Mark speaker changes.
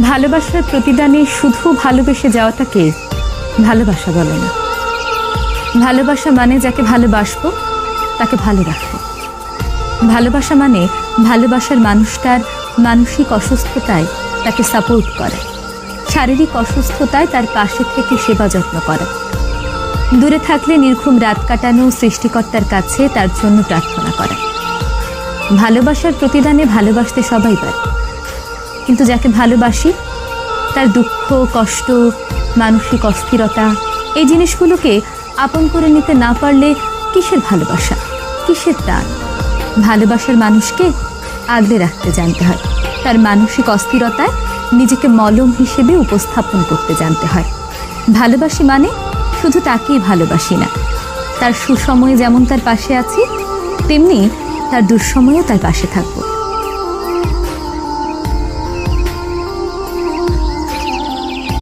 Speaker 1: ভালোবাসার প্রতিদানে শুধু ভালোবেসে যাওয়াটাকে ভালোবাসা বলে না। ভালোবাসা মানে যাকে ভালোবাসবো তাকে ভালো রাখবো। ভালোবাসা মানে ভালোবাসার মানুষটার মানসিক অসুস্থতায় তাকে সাপোর্ট করা, শারীরিক অসুস্থতায় তার পাশে থেকে সেবা যত্ন করা, দূরে থাকলে নির্ঘুম রাত কাটানো, সৃষ্টিকর্তার কাছে তার জন্য প্রার্থনা করা। ভালোবাসার প্রতিদানে ভালোবাসতে সবাই পারে, কিন্তু যাকে ভালোবাসি তার দুঃখ, কষ্ট, মানসিক অস্থিরতা এই জিনিসগুলোকে আপন করে নিতে না পারলে কিসের ভালোবাসা, কিসের টান? ভালোবাসার মানুষকে আগলে রাখতে জানতে হয়, তার মানসিক অস্থিরতায় নিজেকে মলম হিসেবে উপস্থাপন করতে জানতে হয়। ভালোবাসি মানে শুধু তাকেই ভালোবাসি না, তার সুসময়ে যেমন তার পাশে আছি তেমনি তার দুঃসময়েও তার পাশে থাকবো।